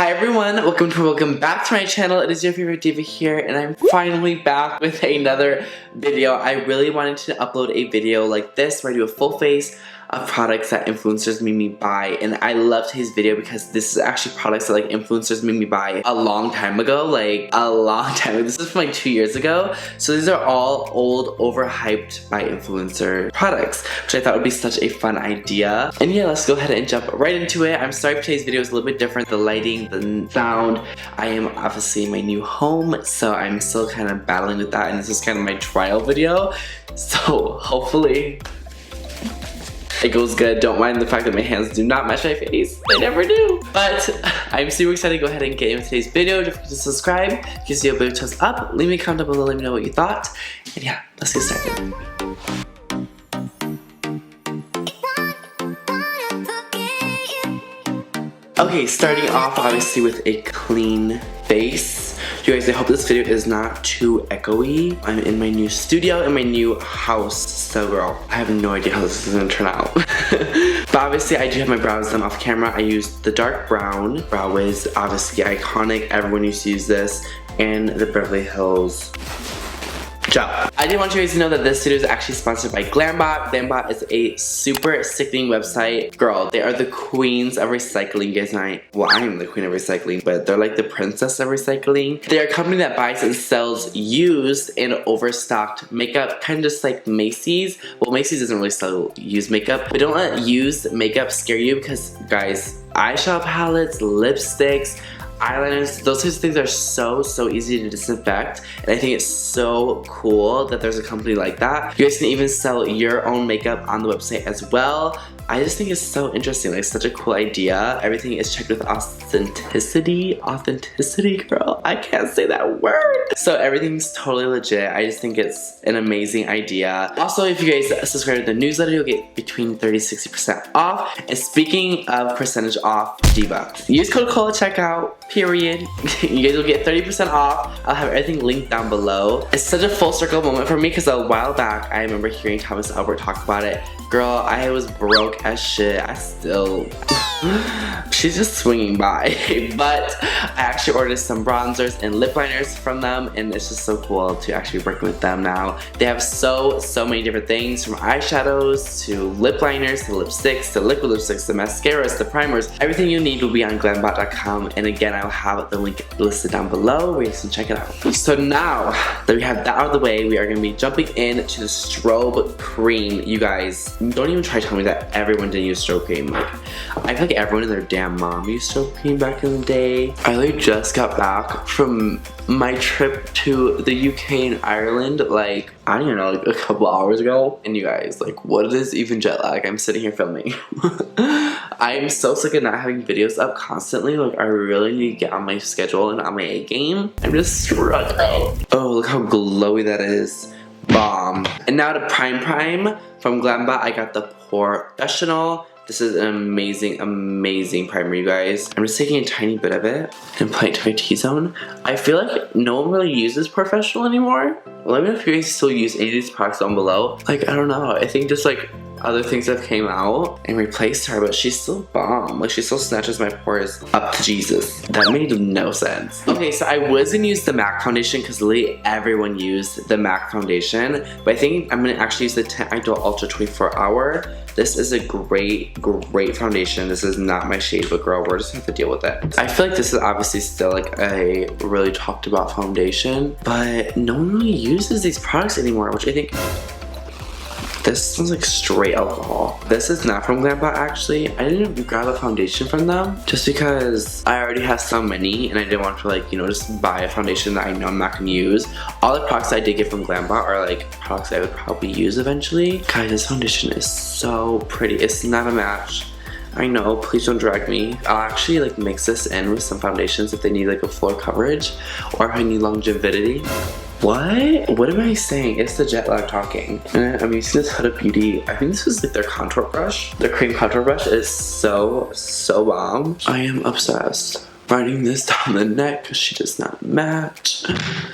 Hi everyone, welcome back to my channel. It is your favorite diva here, and I'm finally back with another video. I really wanted to upload a video like this where I do a full face of products that influencers made me buy, and I love today's video because this is actually products that like influencers made me buy a long time ago, This is from like 2 years ago. So these are all old, overhyped by influencer products, which I thought would be such a fun idea. And yeah, let's go ahead and jump right into it. I'm sorry if today's video is a little bit different. The lighting, the sound. I am obviously in my new home, so I'm still kind of battling with that, and this is kind of my trial video. So hopefully it goes good. Don't mind the fact that my hands do not match my face. They never do. But I'm super excited to go ahead and get into today's video. Don't forget to subscribe. Gives you a big thumbs up. Leave me a comment down below. Let me know what you thought. And yeah, let's get started. Okay, starting off obviously with a clean face. You guys, I hope this video is not too echoey. I'm in my new studio, in my new house, so girl, I have no idea how this is gonna turn out. But obviously I do have my brows done off camera. I used the dark brown brow wiz, obviously iconic, everyone used to use this, and the Beverly Hills gel. I did want you guys to know that this video is actually sponsored by Glambot. Glambot is a super sickening website. Girl, they are the queens of recycling. You guys know I am the queen of recycling, but they're like the princess of recycling. They're a company that buys and sells used and overstocked makeup, kind of just like Macy's. Well, Macy's doesn't really sell used makeup, but don't let used makeup scare you because, guys, eyeshadow palettes, lipsticks, eyeliners, those types of things are so easy to disinfect, and I think it's so cool that there's a company like that. You guys can even sell your own makeup on the website as well. I just think it's so interesting, like such a cool idea. Everything is checked with authenticity, girl, I can't say that word. So everything's totally legit. I just think it's an amazing idea. Also, if you guys subscribe to the newsletter, you'll get between 30–60% off. And speaking of percentage off, Diva, use code COHLA checkout, period. You guys will get 30% off. I'll have everything linked down below. It's such a full circle moment for me because a while back, I remember hearing Thomas Albert talk about it. Girl, I was broke as shit. I still... She's just swinging by. But I actually ordered some bronzers and lip liners from them, and it's just so cool to actually be working with them now. They have so many different things, from eyeshadows to lip liners to lipsticks to liquid lipsticks to mascaras to primers. Everything you need will be on glambot.com, and again, I'll have the link listed down below where you can check it out. So now that we have that out of the way, we are going to be jumping into the strobe cream. You guys, don't even try to tell me that everyone didn't use strobe cream. Like, I feel like everyone and their damn mom used strobe cream back in the day. I like just got back from my trip to the UK and Ireland, like, I don't even know, like a couple hours ago. And you guys, like, what is even jet lag? I'm sitting here filming. I am so sick of not having videos up constantly. Like, I really need to get on my schedule and on my A game. I'm just struggling. Oh, look how glowy that is. Bomb. And now to Prime from Glambot. I got the Professional. This is an amazing primer, you guys. I'm just taking a tiny bit of it and applying it to my T-zone. I feel like no one really uses Professional anymore. Let me know if you guys still use any of these products down below. Like, I don't know. I think just like other things have came out and replaced her, but she's still bomb. Like, she still snatches my pores up to Jesus. That made no sense. Okay, so I was gonna use the MAC foundation because literally everyone used the MAC foundation, but I think I'm gonna actually use the Tint Idol Ultra 24 Hour. This is a great foundation. This is not my shade, but girl, we're just gonna have to deal with it. I feel like this is obviously still like a really talked about foundation, but no one really uses these products anymore, which I think... This smells like straight alcohol. This is not from Glambot, actually. I didn't grab a foundation from them just because I already have so many and I didn't want to, like, you know, just buy a foundation that I know I'm not going to use. All the products I did get from Glambot are like products I would probably use eventually. Guys, this foundation is so pretty. It's not a match. I know, please don't drag me. I'll actually like mix this in with some foundations if they need like a floor coverage or if I need longevity. What am I saying? It's the jet lag talking. And I'm using this Huda Beauty. I think this is like their contour brush. Their cream contour brush is so bomb. I am obsessed. running this down the neck because she does not match.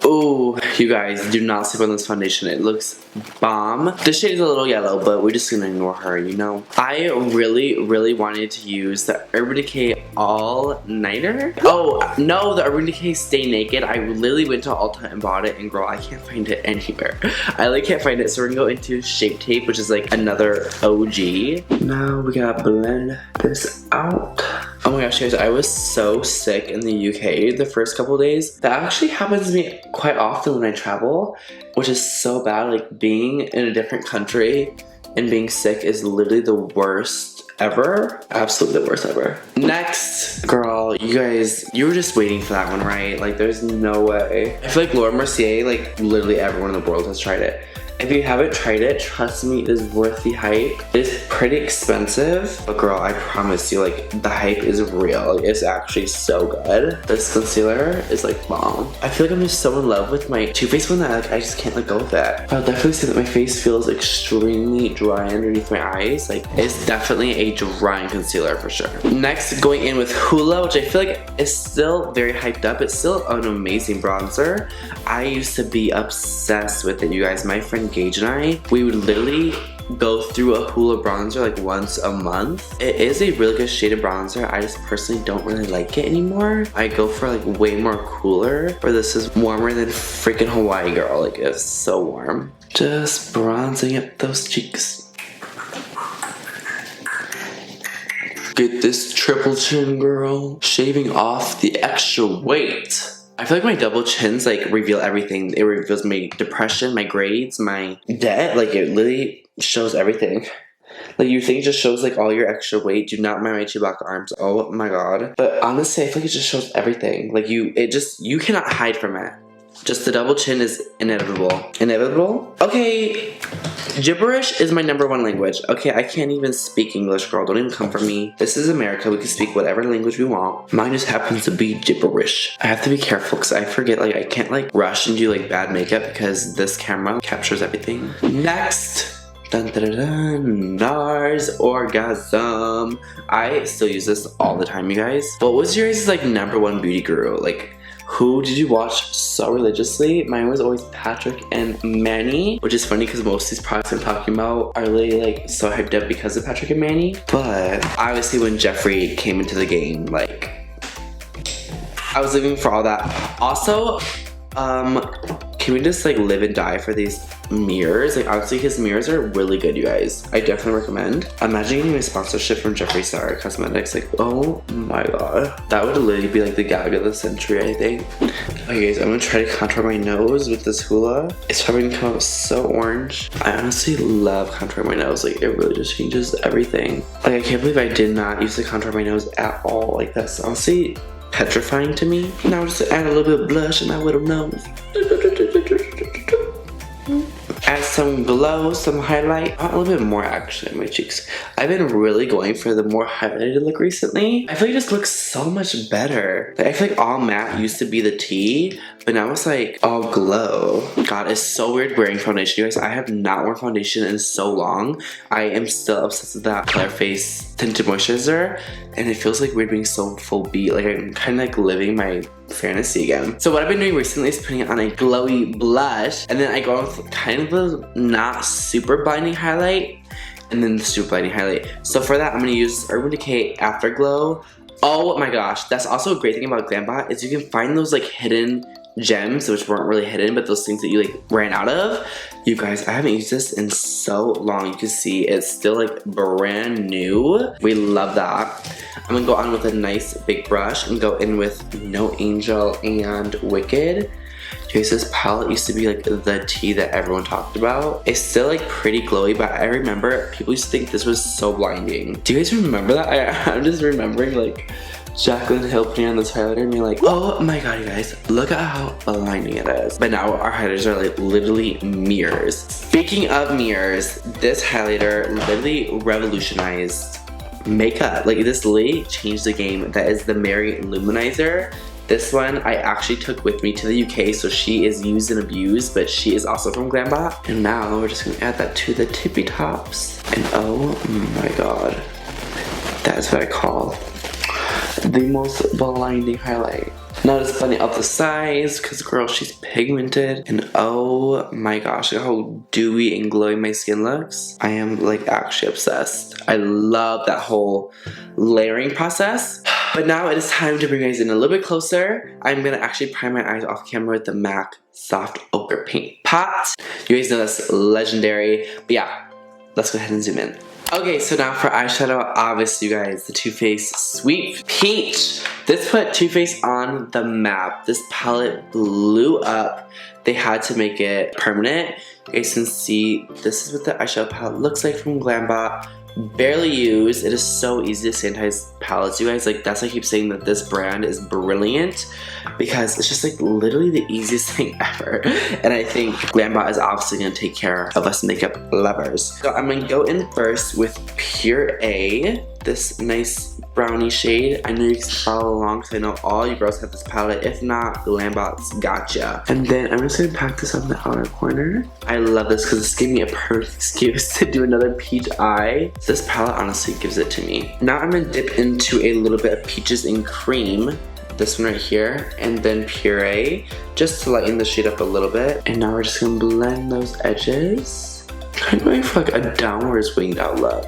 Oh, you guys, do not sleep on this foundation. It looks bomb. The shade is a little yellow, but we're just gonna ignore her, you know? I really wanted to use the Urban Decay All Nighter. Oh, no, the Urban Decay Stay Naked. I literally went to Ulta and bought it, and girl, I can't find it anywhere. I like can't find it, so we're gonna go into Shape Tape, which is like another OG. Now we gotta blend this out. Oh my gosh, guys, I was so sick in the UK the first couple days. That actually happens to me quite often when I travel, which is so bad. Like, being in a different country and being sick is literally the worst ever. Absolutely the worst ever. Next, girl, you guys, you were just waiting for that one, right? Like, there's no way. I feel like Laura Mercier, like, literally everyone in the world has tried it. If you haven't tried it, trust me, it is worth the hype. It's pretty expensive, but girl, I promise you, like, the hype is real. Like, it's actually so good. This concealer is like bomb. I feel like I'm just so in love with my Too Faced one that like, I just can't let go of that. I'll definitely say that my face feels extremely dry underneath my eyes. Like, it's definitely a drying concealer for sure. Next, going in with Hoola, which I feel like is still very hyped up. It's still an amazing bronzer. I used to be obsessed with it, you guys. My friend Gage and I, we would literally go through a Hoola bronzer like once a month. It is a really good shade of bronzer. I just personally don't really like it anymore. I go for like way more cooler, where this is warmer than freaking Hawaii, girl. Like, it's so warm. Just bronzing up those cheeks. Get this triple chin, girl. Shaving off the extra weight. I feel like my double chins like reveal everything. It reveals my depression, my grades, my debt. Like, it literally shows everything. Like, you think it just shows like all your extra weight. Do not mind my Chewbacca arms. Oh my god. But honestly, I feel like it just shows everything. Like, you cannot hide from it. Just the double chin is inevitable. Inevitable? Okay. Gibberish is my #1 language. Okay, I can't even speak English, girl. Don't even come for me. This is America. We can speak whatever language we want. Mine just happens to be gibberish. I have to be careful because I forget, like, I can't like rush and do like bad makeup because this camera captures everything. Next. Dun, dun, dun, dun, NARS Orgasm. I still use this all the time, you guys. What was your guys' like #1 beauty guru? Like, who did you watch so religiously? Mine was always Patrick and Manny, which is funny because most of these products I'm talking about are really like so hyped up because of Patrick and Manny. But obviously when Jeffree came into the game, like, I was living for all that. Also, can we just like live and die for these mirrors? Like, honestly, his mirrors are really good, you guys. I definitely recommend. Imagine getting a sponsorship from Jeffree Star Cosmetics. Like, oh my god. That would literally be like the gag of the century, I think. Okay, guys, I'm gonna try to contour my nose with this Hoola. It's probably gonna come out so orange. I honestly love contouring my nose. Like, it really just changes everything. Like, I can't believe I did not use to contour my nose at all. Like, that's honestly petrifying to me. Now just add a little bit of blush in my little nose. Add some glow, some highlight. A little bit more actually on my cheeks. I've been really going for the more highlighted look recently. I feel like it just looks so much better. Like, I feel like all matte used to be the T, but now it's like all glow. God, it's so weird wearing foundation, you guys. I have not worn foundation in so long. I am still obsessed with that Color Face tinted moisturizer, and it feels like weird being so full beat. Like, I'm kind of like living my fantasy again. So what I've been doing recently is putting it on a glowy blush, and then I go with kind of a not super blinding highlight, and then the super blinding highlight. So for that, I'm gonna use Urban Decay Afterglow. Oh my gosh, that's also a great thing about Glambot is you can find those like hidden gems, which weren't really hidden, but those things that you like ran out of. You guys, I haven't used this in so long. You can see it's still like brand new. We love that. I'm gonna go on with a nice big brush and go in with No Angel and Wicked. You guys, this palette used to be like the tea that everyone talked about. It's still like pretty glowy, but I remember people used to think this was so blinding. Do you guys remember that? I'm just remembering like Jaclyn Hill putting on this highlighter and being like, oh my god, you guys, look at how blinding it is. But now our highlighters are like literally mirrors. Speaking of mirrors, this highlighter literally revolutionized makeup. Like, this literally changed the game. That is the Mary Luminizer. This one I actually took with me to the UK, so she is used and abused, but she is also from Glambot. And now we're just gonna add that to the tippy tops. And oh my god, that is what I call the most blinding highlight. Now just blending out the sides, because girl, she's pigmented. And oh my gosh, look how dewy and glowing my skin looks. I am like actually obsessed. I love that whole layering process. But now it is time to bring you guys in a little bit closer. I'm gonna actually prime my eyes off camera with the MAC Soft Ochre Paint Pot. You guys know that's legendary. But yeah, let's go ahead and zoom in. Okay, so now for eyeshadow, obviously you guys, the Too Faced Sweet Peach. This put Too Faced on the map. This palette blew up. They had to make it permanent. You guys can see this is what the eyeshadow palette looks like from Glambot. Barely used. It is so easy to sanitize palettes, you guys. Like, that's why I keep saying that this brand is brilliant, because it's just like literally the easiest thing ever. And I think Glambot is obviously gonna take care of us makeup lovers. So I'm gonna go in first with Pure A, this nice brownie shade. I know you can follow along because I know all you girls have this palette. If not, Glambot's gotcha. And then I'm just gonna pack this on the outer corner. I love this because it's giving me a perfect excuse to do another peach eye. This palette honestly gives it to me. Now I'm gonna dip into a little bit of Peaches and Cream. This one right here, and then Puree, just to lighten the shade up a little bit. And now we're just gonna blend those edges. Kind of going for like a downwards winged out look.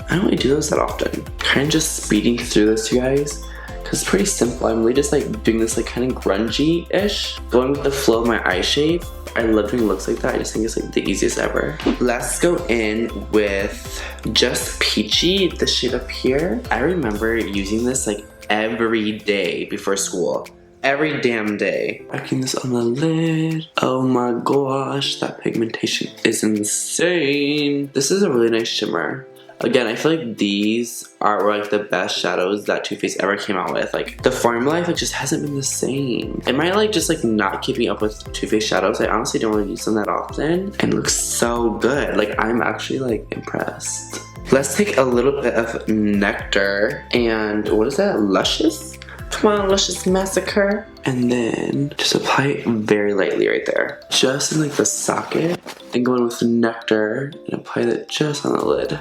I don't really do those that often. Kind of just speeding through this, you guys, because it's pretty simple. I'm really just like doing this like kind of grungy-ish. Going with the flow of my eye shape. I love doing looks like that. I just think it's like the easiest ever. Let's go in with Just Peachy, the shade up here. I remember using this like every day before school. Every damn day. Packing this on the lid. Oh my gosh, that pigmentation is insane. This is a really nice shimmer. Again, I feel like these are like the best shadows that Too Faced ever came out with. Like, the formula like just hasn't been the same. Am I like just like not keeping up with Too Faced shadows? I honestly don't really use them that often, and it looks so good. Like, I'm actually like impressed. Let's take a little bit of Nectar and what is that? Luscious? Come on, Luscious Massacre. And then just apply it very lightly right there. Just in like the socket. And go in with Nectar and apply that just on the lid.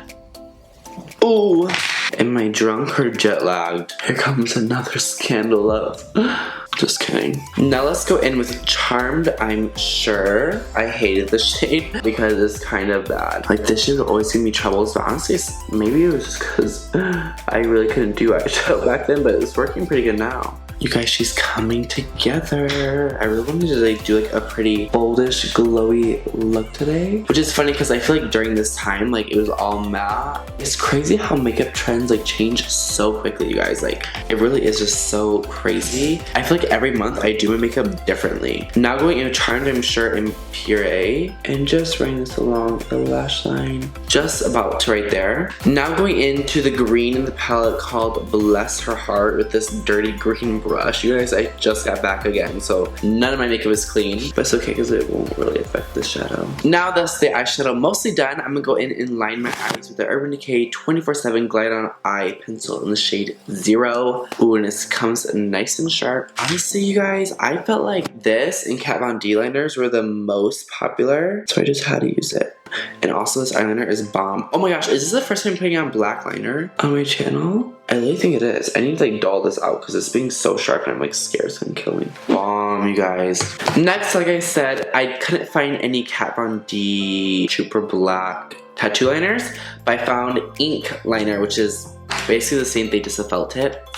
Ooh! Am I drunk or jet lagged? Here comes another scandal of... Just kidding. Now let's go in with Charmed, I'm sure. I hated the shade because it's kind of bad. Like, this shade always give me troubles, but honestly, maybe it was just because I really couldn't do eyeshadow back then, but it's working pretty good now. You guys, she's coming together. I really wanted to like do like a pretty boldish, glowy look today. Which is funny because I feel like during this time, like it was all matte. It's crazy how makeup trends like change so quickly, you guys. Like, it really is just so crazy. I feel like every month I do my makeup differently. Now going in Charmed, I'm sure, in Puree, and just running this along the lash line. Just about to right there. Now going into the green in the palette called Bless Her Heart with this dirty green brush. You guys, I just got back again, so none of my makeup is clean, but it's okay because it won't really affect the shadow. Now that's the eyeshadow mostly done, I'm gonna go in and line my eyes with the Urban Decay 24/7 Glide On Eye Pencil in the shade 0. Ooh, and this comes nice and sharp. Honestly, you guys, I felt like this and Kat Von D liners were the most popular, so I just had to use it. And also this eyeliner is bomb. Oh my gosh, is this the first time putting on black liner on my channel? I really think it is. I need to like dull this out because it's being so sharp and I'm like scared it's gonna kill me. Bomb, you guys. Next, like I said, I couldn't find any Kat Von D Super Black tattoo liners, but I found ink liner, which is basically the same thing, just a felt tip.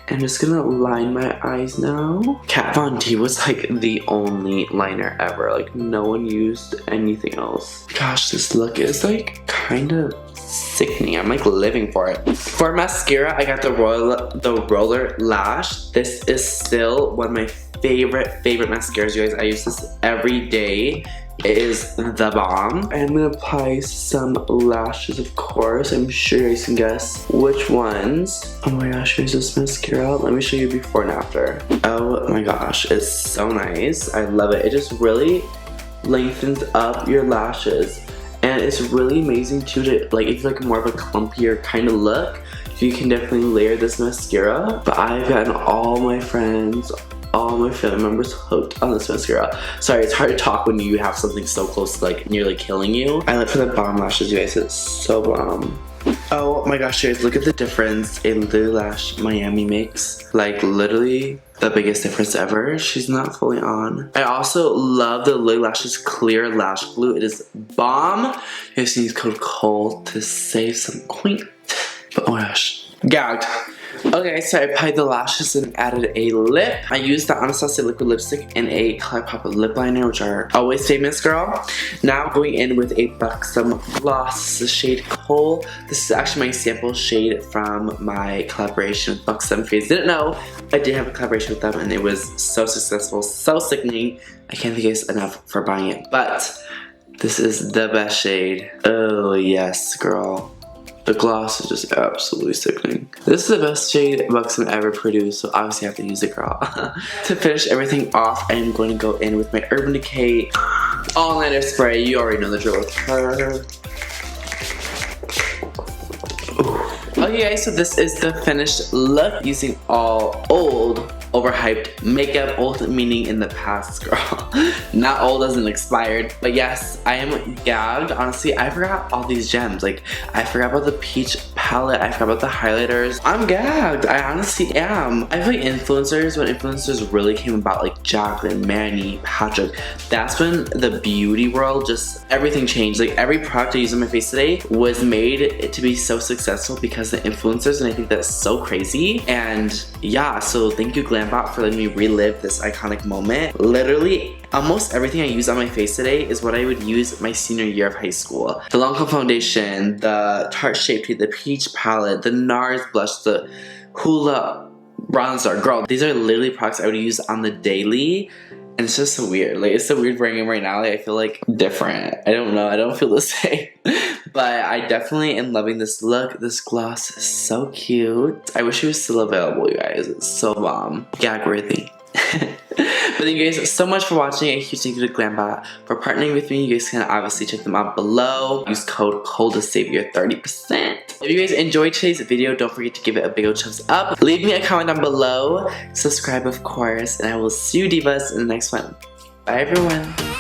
I'm just gonna line my eyes now. Kat Von D was like the only liner ever. Like, no one used anything else. Gosh, this look is like kind of sickening. I'm like living for it. For mascara, I got the Roller Lash. This is still one of my favorite mascaras, you guys. I use this every day. It is the bomb. I'm gonna apply some lashes, of course. I'm sure you guys can guess which ones. Oh my gosh, here's this mascara. Let me show you before and after. Oh my gosh, it's so nice. I love it. It just really lengthens up your lashes. And it's really amazing too to, like, if you like more of a clumpier kind of look, you can definitely layer this mascara. But I've gotten all my friends, all my family members hooked on this mascara. Sorry, it's hard to talk when you have something so close to like nearly killing you. I look for the bomb lashes, you guys. It's so bomb. Oh my gosh, guys, look at the difference a Lily Lash Miami makes. Like, literally the biggest difference ever. She's not fully on. I also love the Lily Lashes clear lash glue. It is bomb. You guys can use code COHL to save some coin. But oh my gosh, gagged. Okay, so I applied the lashes and added a lip. I used the Anastasia liquid lipstick and a ColourPop lip liner, which are always famous, girl. Now going in with a Buxom gloss. This is the shade Coal. This is actually my sample shade from my collaboration with Buxom. If you guys didn't know, I did have a collaboration with them and it was so successful, so sickening. I can't thank you guys enough for buying it. But this is the best shade. Oh yes, girl. The gloss is just absolutely sickening. This is the best shade Buxom ever produced, so obviously I have to use it, girl. To finish everything off, I am going to go in with my Urban Decay all-nighter spray. You already know the drill with her. Okay guys, so this is the finished look using all old, overhyped makeup. Old meaning in the past, girl. Not old as in expired. But yes, I am gagged. Honestly, I forgot all these gems. Like, I forgot about the peach palette. I forgot about the highlighters. I'm gagged. I honestly am. I feel like influencers, when influencers really came about, like Jacqueline, Manny, Patrick, that's when the beauty world just, everything changed. Like, every product I use on my face today was made to be so successful because of the influencers, and I think that's so crazy. And yeah, so thank you, Glambot, for letting me relive this iconic moment. Literally, almost everything I use on my face today is what I would use my senior year of high school. The Lancome foundation, the Tarte Shape Tape, the peach palette, the NARS blush, the Hoola bronzer. Girl, these are literally products I would use on the daily. And it's just so weird. Like, it's so weird wearing them right now. Like, I feel like different. I don't know. I don't feel the same. But I definitely am loving this look. This gloss is so cute. I wish it was still available, you guys. It's so bomb. Gag worthy. But thank you guys so much for watching. A huge thank you to Glambot for partnering with me. You guys can obviously check them out below. Use code COHL to save your 30%. If you guys enjoyed today's video, don't forget to give it a big old thumbs up. Leave me a comment down below. Subscribe, of course. And I will see you divas in the next one. Bye, everyone.